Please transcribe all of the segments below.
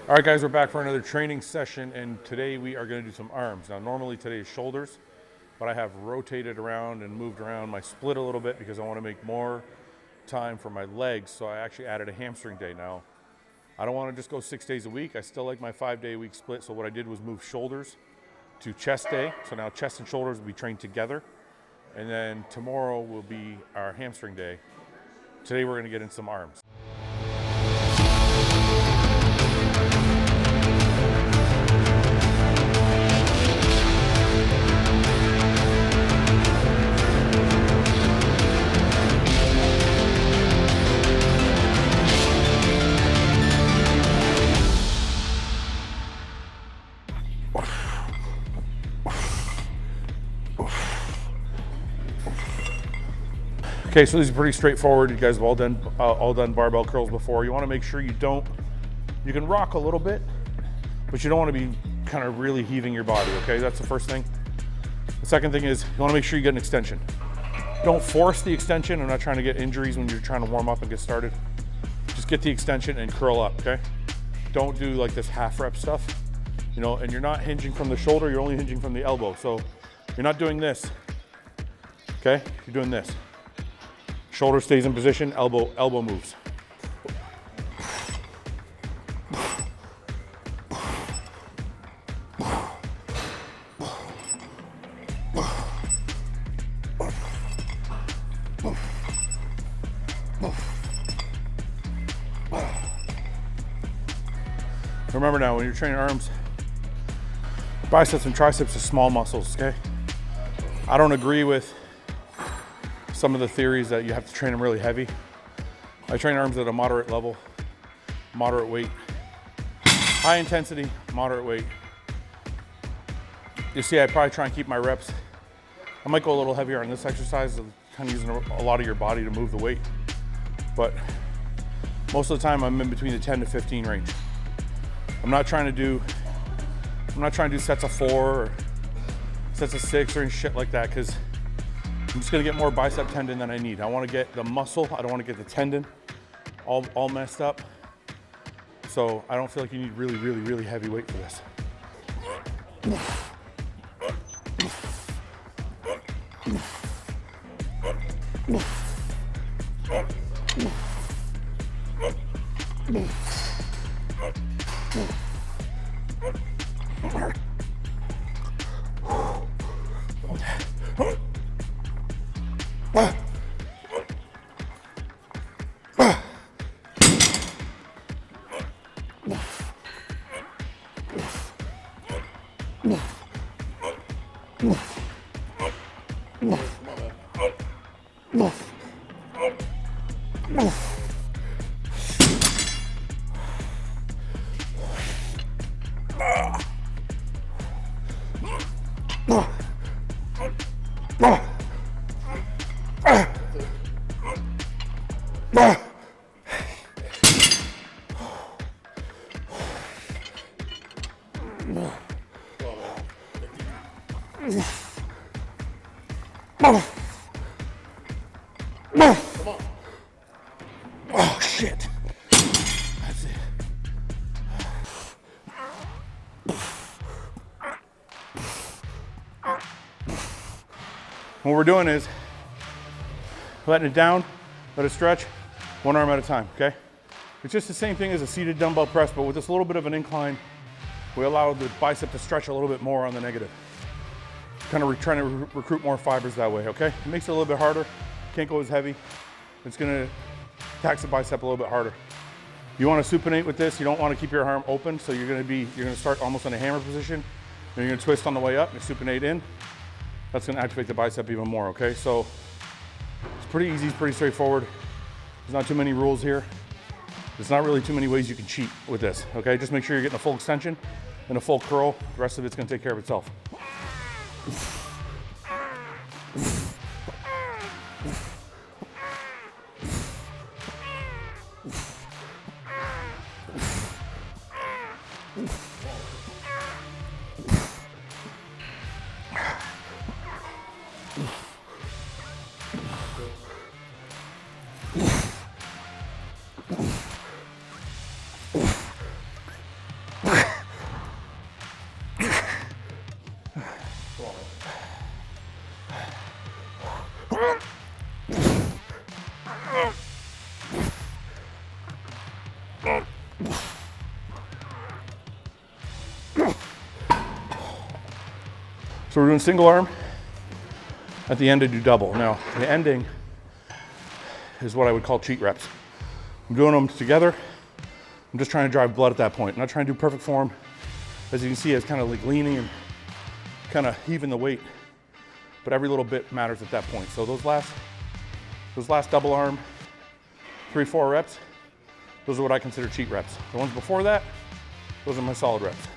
All right, guys, we're back for another training session, and today we are going to do some arms. Now, normally today is shoulders, but I have rotated around and moved around my split a little bit because I want to make more time for my legs, so I actually added a hamstring day. Now, I don't want to just go 6 days a week. I still like my 5-day-a-week split, so what I did was move shoulders to chest day. So now chest and shoulders will be trained together, and then tomorrow will be our hamstring day. Today we're going to get in some arms. Okay, so these are pretty straightforward. You guys have all done barbell curls before. You want to make sure you can rock a little bit, but you don't want to be kind of really heaving your body, okay? That's the first thing. The second thing is you want to make sure you get an extension. Don't force the extension. I'm not trying to get injuries when you're trying to warm up and get started. Just get the extension and curl up, okay? Don't do like this half rep stuff, you know, and you're not hinging from the shoulder, you're only hinging from the elbow. So you're not doing this, okay? You're doing this. Shoulder stays in position, elbow moves. Remember now, when you're training arms, biceps and triceps are small muscles, okay? I don't agree with some of the theories that you have to train them really heavy. I train arms at a moderate level, moderate weight, high intensity, moderate weight. You see, I probably try and keep my reps. I might go a little heavier on this exercise, kind of using a lot of your body to move the weight. But most of the time I'm in between the 10 to 15 range. I'm not trying to do sets of 4 or sets of 6 or any shit like that, because I'm just gonna get more bicep tendon than I need. I wanna get the muscle, I don't wanna get the tendon all messed up. So I don't feel like you need really, really, really heavy weight for this. Oh shit. That's it. What we're doing is letting it down, let it stretch, one arm at a time, okay? It's just the same thing as a seated dumbbell press, but with this little bit of an incline, we allow the bicep to stretch a little bit more on the negative. Kind of trying to recruit more fibers that way, okay? It makes it a little bit harder. Can't go as heavy. It's gonna tax the bicep a little bit harder. You wanna supinate with this. You don't wanna keep your arm open, so you're gonna start almost in a hammer position, and you're gonna twist on the way up and supinate in. That's gonna activate the bicep even more, okay? So it's pretty easy, it's pretty straightforward. There's not too many rules here. There's not really too many ways you can cheat with this, okay? Just make sure you're getting a full extension and a full curl. The rest of it's gonna take care of itself. So we're doing single arm. At the end, I do double. Now, the ending is what I would call cheat reps. I'm doing them together. I'm just trying to drive blood at that point. I'm not trying to do perfect form. As you can see, it's kind of like leaning and kind of heaving the weight, but every little bit matters at that point. So those last double arm, 3-4 reps, those are what I consider cheat reps. The ones before that, those are my solid reps.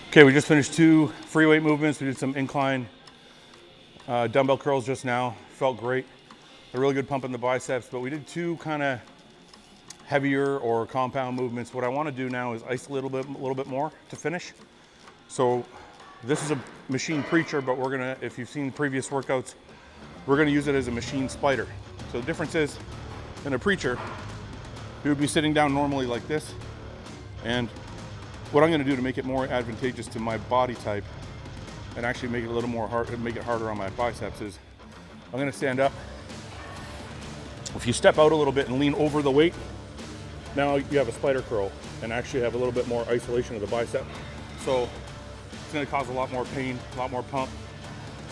Okay, we just finished 2 free weight movements. We did some incline dumbbell curls just now. Felt great. A really good pump in the biceps, but we did 2 kind of heavier or compound movements. What I want to do now is isolate a little bit more to finish. So this is a machine preacher, but we're gonna, if you've seen previous workouts, we're gonna use it as a machine spider. So the difference is, in a preacher, you would be sitting down normally like this, and what I'm gonna do to make it more advantageous to my body type and actually make it a little more hard, make it harder on my biceps is I'm gonna stand up. If you step out a little bit and lean over the weight, now you have a spider curl and actually have a little bit more isolation of the bicep. So it's gonna cause a lot more pain, a lot more pump,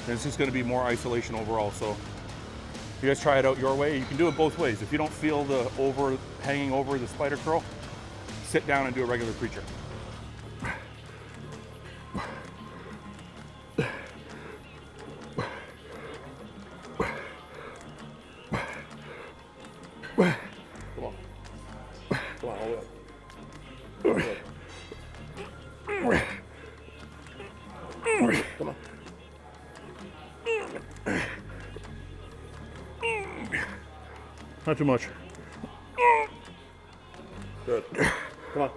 and it's just gonna be more isolation overall. So if you guys try it out your way, you can do it both ways. If you don't feel the hanging over the spider curl, sit down and do a regular preacher. Not too much. Good. Come on.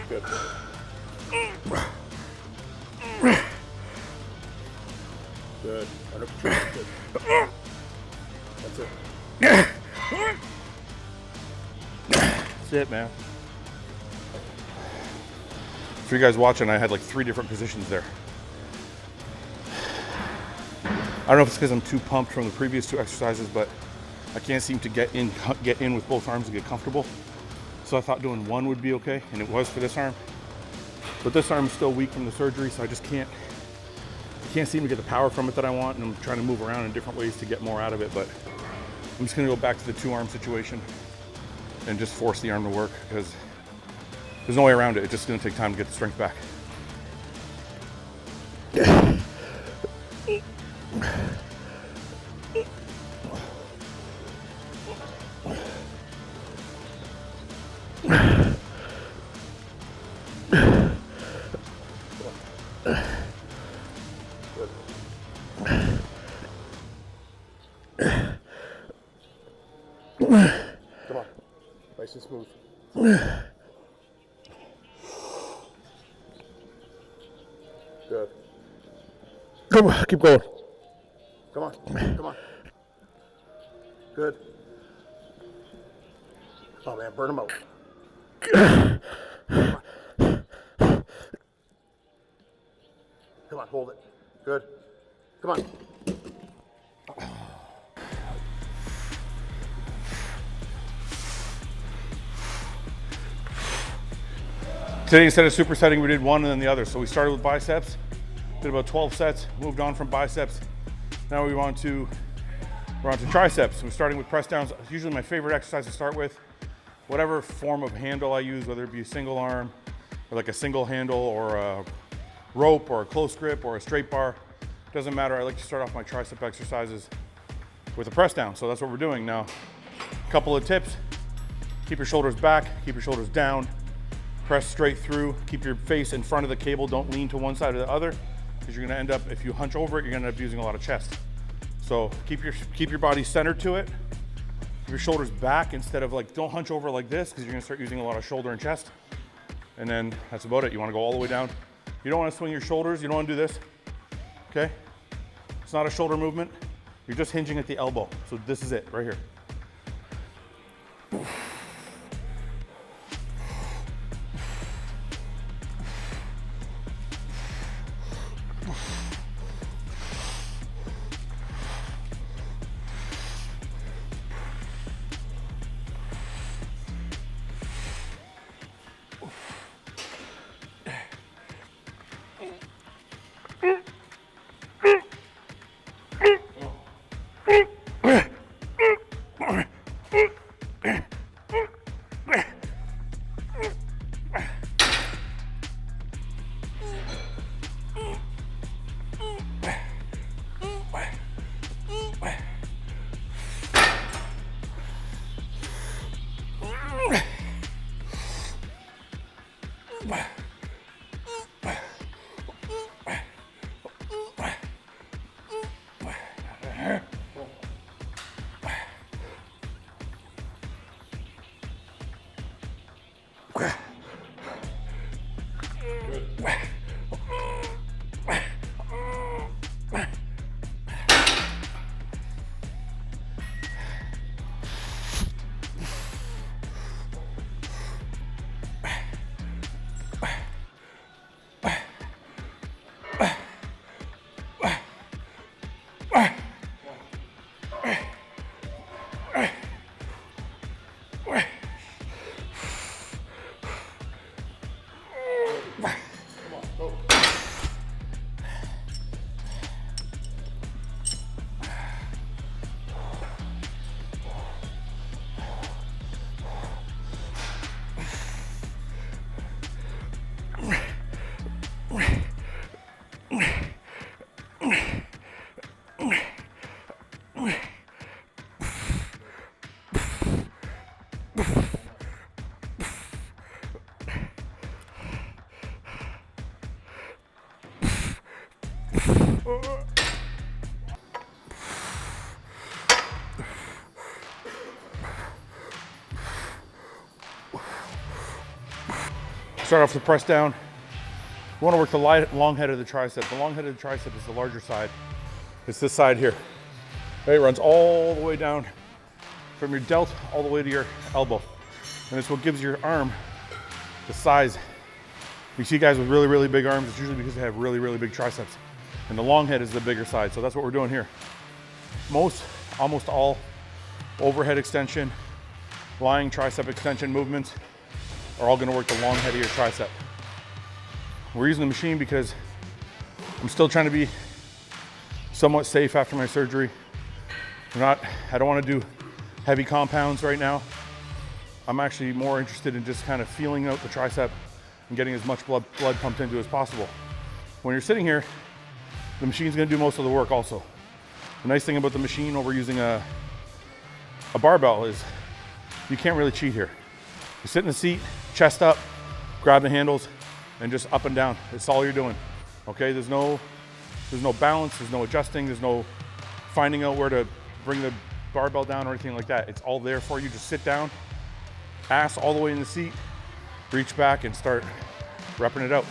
Good. Good. Under control. Good. That's it. That's it, man. For you guys watching, I had like 3 different positions there. I don't know if it's because I'm too pumped from the previous 2 exercises, but I can't seem to get in with both arms and get comfortable. So I thought doing 1 would be okay, and it was for this arm. But this arm is still weak from the surgery, so I just can't seem to get the power from it that I want, and I'm trying to move around in different ways to get more out of it. But I'm just gonna go back to the 2-arm situation and just force the arm to work, because there's no way around it. It's just gonna take time to get the strength back. Come on, nice and smooth. Good. Come on, keep going. Come on, come on. Good. Oh man, burn them out. Come on, hold it. Good. Come on. Today, instead of supersetting, we did one and then the other. So we started with biceps, did about 12 sets, moved on from biceps. Now we're on to triceps. We're starting with press downs. It's usually my favorite exercise to start with. Whatever form of handle I use, whether it be a single arm or like a single handle or a rope or a close grip or a straight bar, doesn't matter. I like to start off my tricep exercises with a press down. So that's what we're doing now. A couple of tips: keep your shoulders back, keep your shoulders down, press straight through, keep your face in front of the cable, don't lean to one side or the other, because you're gonna end up, if you hunch over it, you're gonna end up using a lot of chest. So keep your body centered to it. Keep your shoulders back instead of like, don't hunch over like this, because you're gonna start using a lot of shoulder and chest. And then that's about it. You wanna go all the way down. You don't wanna swing your shoulders, you don't wanna do this, okay? It's not a shoulder movement. You're just hinging at the elbow. So this is it, right here. Start off with the press down. You want to work the long head of the tricep. The long head of the tricep is the larger side. It's this side here. It runs all the way down from your delt all the way to your elbow. And it's what gives your arm the size. You see guys with really, really big arms, it's usually because they have really, really big triceps. And the long head is the bigger side. So that's what we're doing here. Almost all overhead extension, lying tricep extension movements are all gonna work the long head of your tricep. We're using the machine because I'm still trying to be somewhat safe after my surgery. I don't wanna do heavy compounds right now. I'm actually more interested in just kind of feeling out the tricep and getting as much blood pumped into as possible. When you're sitting here, the machine's gonna do most of the work also. The nice thing about the machine over using a barbell is you can't really cheat here. You sit in the seat, chest up, grab the handles, and just up and down. That's all you're doing, okay? There's no balance, there's no adjusting, there's no finding out where to bring the barbell down or anything like that. It's all there for you. Just sit down, ass all the way in the seat, reach back and start repping it out.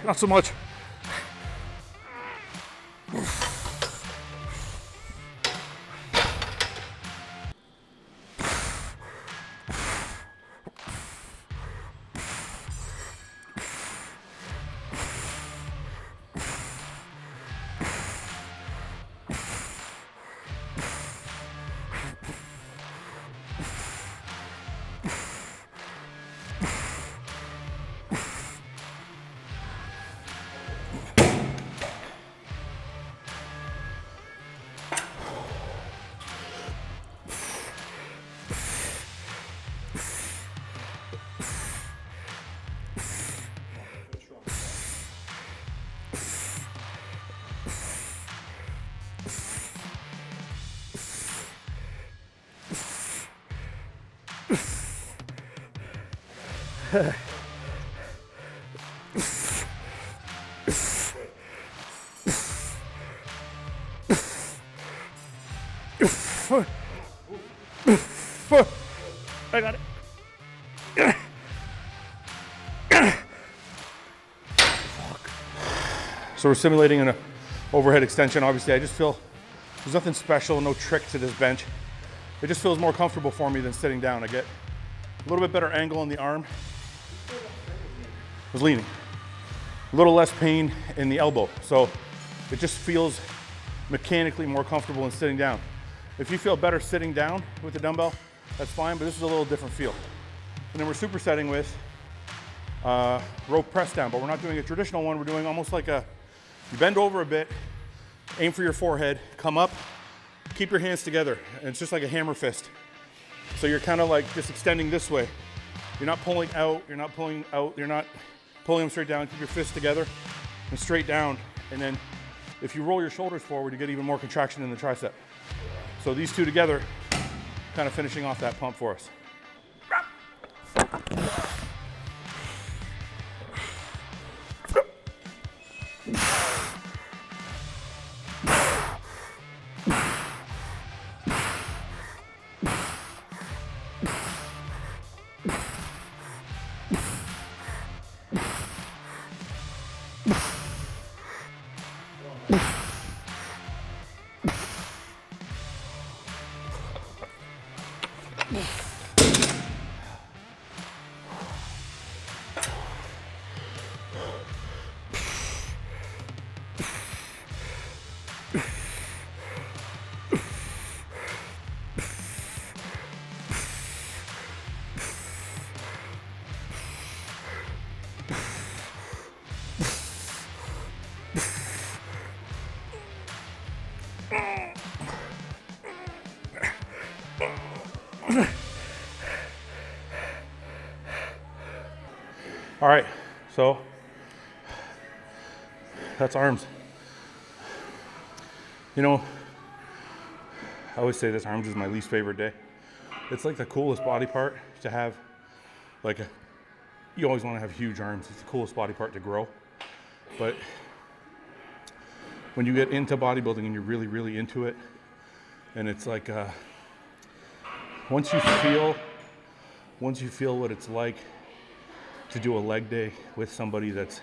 Not so much. I got it. So we're simulating an overhead extension. Obviously, I just feel there's nothing special, no trick to this bench. It just feels more comfortable for me than sitting down. I get a little bit better angle on the arm. I was leaning. A little less pain in the elbow. So it just feels mechanically more comfortable than sitting down. If you feel better sitting down with the dumbbell, that's fine, but this is a little different feel. And then we're supersetting with rope press down, but we're not doing a traditional one. We're doing almost like you bend over a bit, aim for your forehead, come up, keep your hands together. And it's just like a hammer fist. So you're kind of like just extending this way. You're not pulling out, you're not pulling out, you're not pulling them straight down. Keep your fists together and straight down. And then if you roll your shoulders forward, you get even more contraction in the tricep. So these two together, kind of finishing off that pump for us. All right, so that's arms. You know, I always say this, arms is my least favorite day. It's like the coolest body part to have, you always want to have huge arms. It's the coolest body part to grow. But when you get into bodybuilding and you're really, really into it, and it's like, once you feel what it's like to do a leg day with somebody that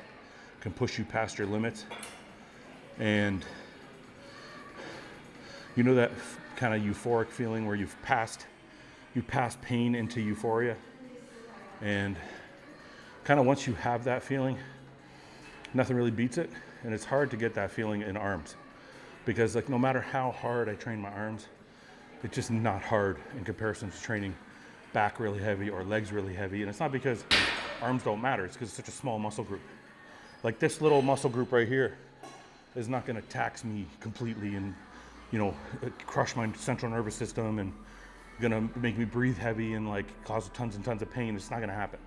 can push you past your limits. And you know that kind of euphoric feeling where you pass pain into euphoria. And kind of once you have that feeling, nothing really beats it. And it's hard to get that feeling in arms, because like no matter how hard I train my arms, it's just not hard in comparison to training back really heavy or legs really heavy. And it's not because arms don't matter, it's because it's such a small muscle group. Like this little muscle group right here is not going to tax me completely and, you know, crush my central nervous system and gonna make me breathe heavy and like cause tons and tons of pain. It's not gonna happen.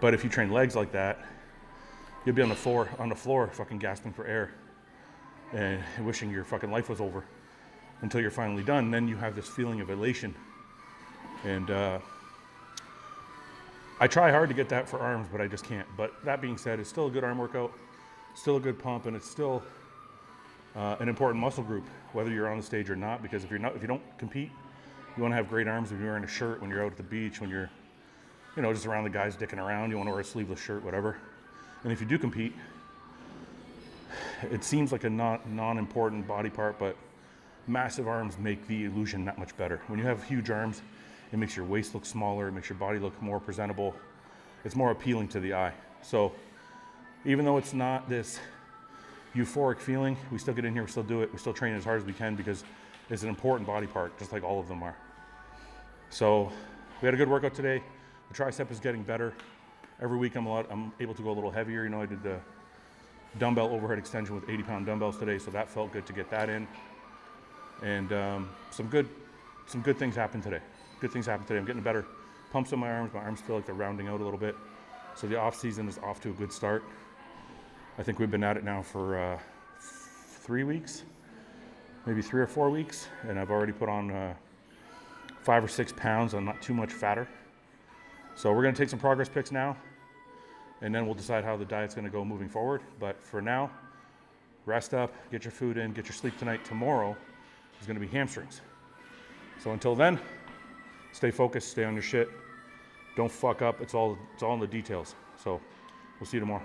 But if you train legs like that, you'll be on the floor fucking gasping for air and wishing your fucking life was over until you're finally done. And then you have this feeling of elation. And I try hard to get that for arms, but I just can't. But that being said, it's still a good arm workout, still a good pump, and it's still an important muscle group, whether you're on the stage or not. Because if you don't compete, you want to have great arms. If you're wearing a shirt when you're out at the beach, when you're, you know, just around the guys dicking around, you want to wear a sleeveless shirt, whatever. And if you do compete, it seems like a non-important body part, but massive arms make the illusion that much better. When you have huge arms, it makes your waist look smaller, it makes your body look more presentable. It's more appealing to the eye. So even though it's not this euphoric feeling, we still get in here, we still do it, we still train as hard as we can, because it's an important body part, just like all of them are. So we had a good workout today. The tricep is getting better. Every week I'm able to go a little heavier. You know, I did the dumbbell overhead extension with 80-pound dumbbells today, so that felt good to get that in. And some good things happened today. Good things happened today. I'm getting better pumps on my arms. My arms feel like they're rounding out a little bit. So the off season is off to a good start. I think we've been at it now for 3 weeks, maybe 3 or 4 weeks, and I've already put on 5 or 6 pounds. I'm not too much fatter. So we're gonna take some progress pics now, and then we'll decide how the diet's gonna go moving forward. But for now, rest up, get your food in, get your sleep tonight. Tomorrow is gonna be hamstrings. So until then, stay focused, stay on your shit. Don't fuck up, it's all in the details. So we'll see you tomorrow.